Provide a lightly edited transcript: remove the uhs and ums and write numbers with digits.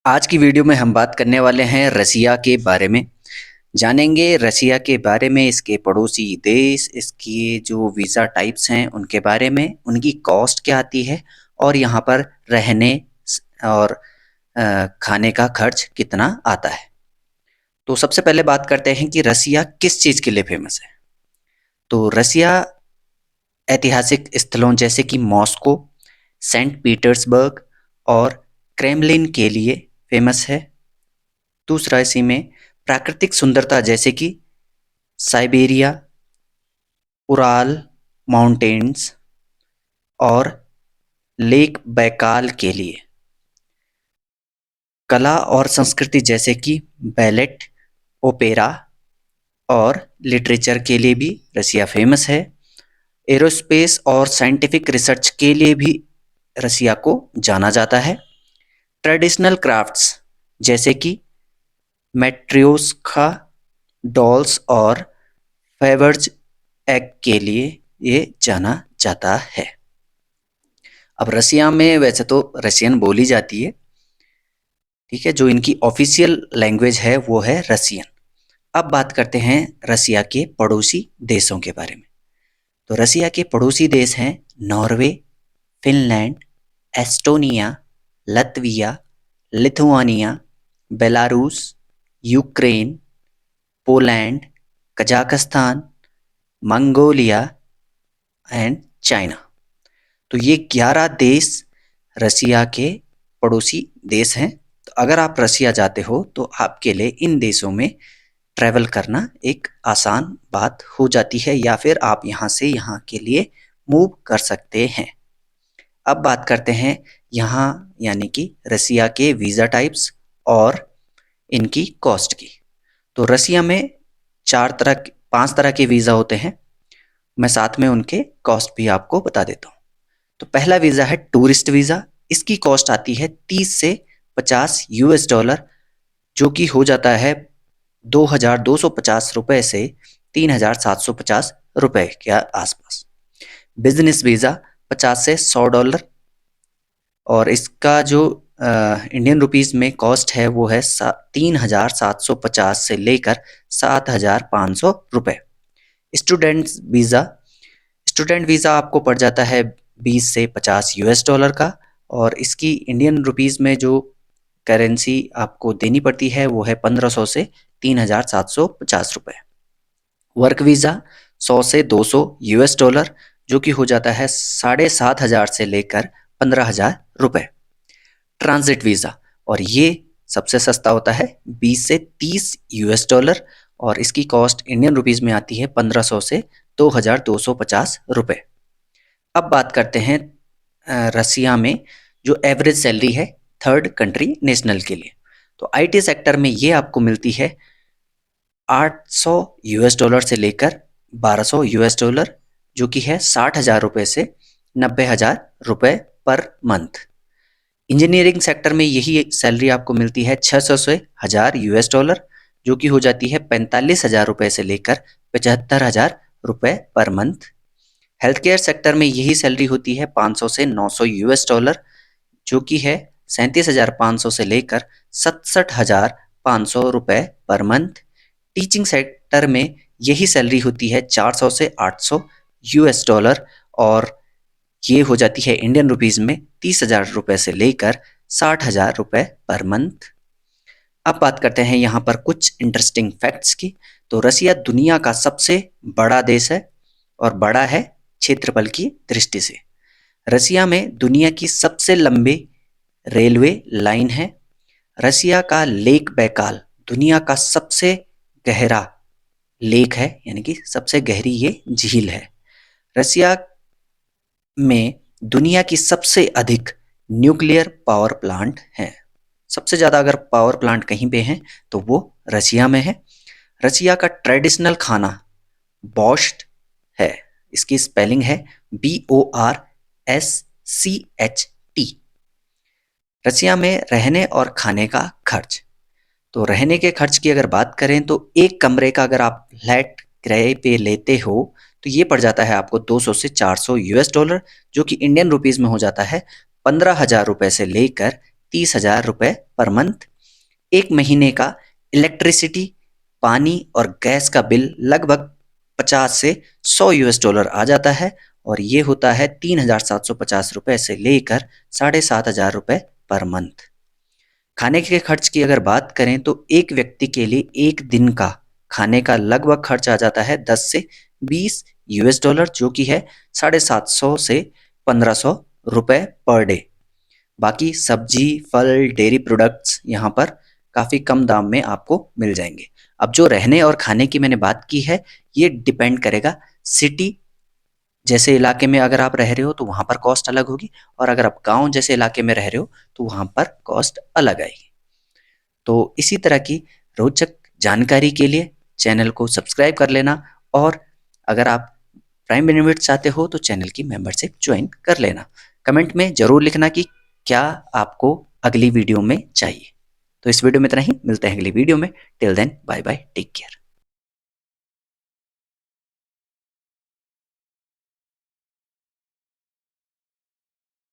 आज की वीडियो में हम बात करने वाले हैं रसिया के बारे में। जानेंगे रसिया के बारे में, इसके पड़ोसी देश, इसकी जो वीज़ा टाइप्स हैं उनके बारे में, उनकी कॉस्ट क्या आती है और यहाँ पर रहने और खाने का खर्च कितना आता है। तो सबसे पहले बात करते हैं कि रसिया किस चीज़ के लिए फेमस है। तो रसिया ऐतिहासिक स्थलों जैसे कि मॉस्को, सेंट पीटर्सबर्ग और क्रेमलिन के लिए फेमस है। दूसरा इसी में प्राकृतिक सुंदरता जैसे कि साइबेरिया, उराल माउंटेन्स और लेक बैकाल के लिए। कला और संस्कृति जैसे कि बैलेट, ओपेरा और लिटरेचर के लिए भी रसिया फेमस है। एरोस्पेस और साइंटिफिक रिसर्च के लिए भी रसिया को जाना जाता है। ट्रेडिशनल क्राफ्ट्स जैसे कि मैट्रियोस्का डॉल्स और फेवर्ज एग के लिए ये जाना जाता है। अब रसिया में वैसे तो रसियन बोली जाती है, ठीक है। जो इनकी ऑफिशियल लैंग्वेज है वो है रसियन। अब बात करते हैं रसिया के पड़ोसी देशों के बारे में। तो रसिया के पड़ोसी देश हैं Norway, Finland, Estonia, Latvia, Lithuania, Belarus, Ukraine, Poland, Kazakhstan, Mongolia and China. तो ये 11 देश रसिया के पड़ोसी देश हैं। तो अगर आप रसिया जाते हो तो आपके लिए इन देशों में ट्रैवल करना एक आसान बात हो जाती है, या फिर आप यहाँ से यहाँ के लिए मूव कर सकते हैं। अब बात करते हैं यहाँ यानी कि रसिया के वीज़ा टाइप्स और इनकी कॉस्ट की। तो रसिया में 5 तरह के वीज़ा होते हैं। मैं साथ में उनके कॉस्ट भी आपको बता देता हूँ। तो पहला वीज़ा है टूरिस्ट वीज़ा। इसकी कॉस्ट आती है 30 से 50 यूएस डॉलर, जो कि हो जाता है 2,250 रुपए से 3,750 रुपए के आसपास। बिजनेस वीज़ा 50 से $100 और इसका जो इंडियन रुपीस में कॉस्ट है वो है 3,750 से लेकर 7,500 रुपए। स्टूडेंट वीज़ा आपको पड़ जाता है 20 से 50 यूएस डॉलर का, और इसकी इंडियन रुपीस में जो करेंसी आपको देनी पड़ती है वो है 1500 से 3,750 रुपए। वर्क वीज़ा 100 से 200 यूएस डॉलर, जो कि हो जाता है 7,500 से लेकर 15,000 रुपए। ट्रांजिट वीज़ा, और ये सबसे सस्ता होता है 20 से 30 यूएस डॉलर, और इसकी कॉस्ट इंडियन रुपीस में आती है 1500 से 2,250 रुपए। अब बात करते हैं रसिया में जो एवरेज सैलरी है थर्ड कंट्री नेशनल के लिए। तो आईटी सेक्टर में ये आपको मिलती है 800 यूएस डॉलर से लेकर 1200 यूएस डॉलर, जो कि है 60,000 रुपए से 90,000 रुपए पर मंथ। इंजीनियरिंग सेक्टर में यही सैलरी आपको मिलती है 600 से 1000 यूएस डॉलर, जो कि हो जाती है 45,000 रुपए से लेकर 75,000 रुपए per month. Health care sector में यही सैलरी होती है 500 से 900 यूएस डॉलर, जो कि है 37,500 से लेकर 67,500 रुपए पर मंथ। टीचिंग सेक्टर में यही सैलरी होती है 400 से 800 यूएस डॉलर, और ये हो जाती है इंडियन रुपीस में 30,000 रुपए से लेकर 60,000 रुपए पर मंथ। अब बात करते हैं यहाँ पर कुछ इंटरेस्टिंग फैक्ट्स की। तो रसिया दुनिया का सबसे बड़ा देश है, और बड़ा है क्षेत्रफल की दृष्टि से। रसिया में दुनिया की सबसे लंबी रेलवे लाइन है। रसिया का लेक बैकाल दुनिया का सबसे गहरा लेक है, यानी कि सबसे गहरी ये झील है। रसिया में दुनिया की सबसे अधिक न्यूक्लियर पावर प्लांट हैं। सबसे ज़्यादा अगर पावर प्लांट कहीं पे हैं तो वो रसिया में है। रसिया का ट्रेडिशनल खाना बोर्श्ट है। इसकी स्पेलिंग है BORSCHT। रसिया में रहने और खाने का खर्च। तो रहने के खर्च की अगर बात करें तो एक कमरे का अगर आप फ्लैट किराए पे लेते हो तो ये पड़ जाता है आपको 200 से 400 यूएस डॉलर, जो कि इंडियन रुपीस में हो जाता है 15,000 रुपए से लेकर 30,000 रुपये पर मंथ। एक महीने का इलेक्ट्रिसिटी, पानी और गैस का बिल लगभग 50 से 100 यूएस डॉलर आ जाता है और ये होता है 3,750 रुपये से लेकर 7,500 रुपये पर मंथ। खाने के खर्च की अगर बात करें तो एक व्यक्ति के लिए एक दिन का खाने का लगभग खर्च आ जाता है 10 से 20 यूएस डॉलर, जो कि है 750 से 1500 रुपये पर डे। बाकी सब्जी, फल, डेयरी प्रोडक्ट्स यहाँ पर काफ़ी कम दाम में आपको मिल जाएंगे। अब जो रहने और खाने की मैंने बात की है, ये डिपेंड करेगा सिटी जैसे इलाके में अगर आप रह रहे हो तो वहाँ पर कॉस्ट अलग होगी, और अगर आप गांव जैसे इलाके में रह रहे हो तो वहाँ पर कॉस्ट अलग आएगी। तो इसी तरह की रोचक जानकारी के लिए चैनल को सब्सक्राइब कर लेना, और अगर आप प्राइम बेनिफिट्स चाहते हो तो चैनल की मेंबरशिप ज्वाइन कर लेना। कमेंट में ज़रूर लिखना कि क्या आपको अगली वीडियो में चाहिए। तो इस वीडियो में इतना ही, मिलते हैं अगली वीडियो में। Till then bye bye, take care.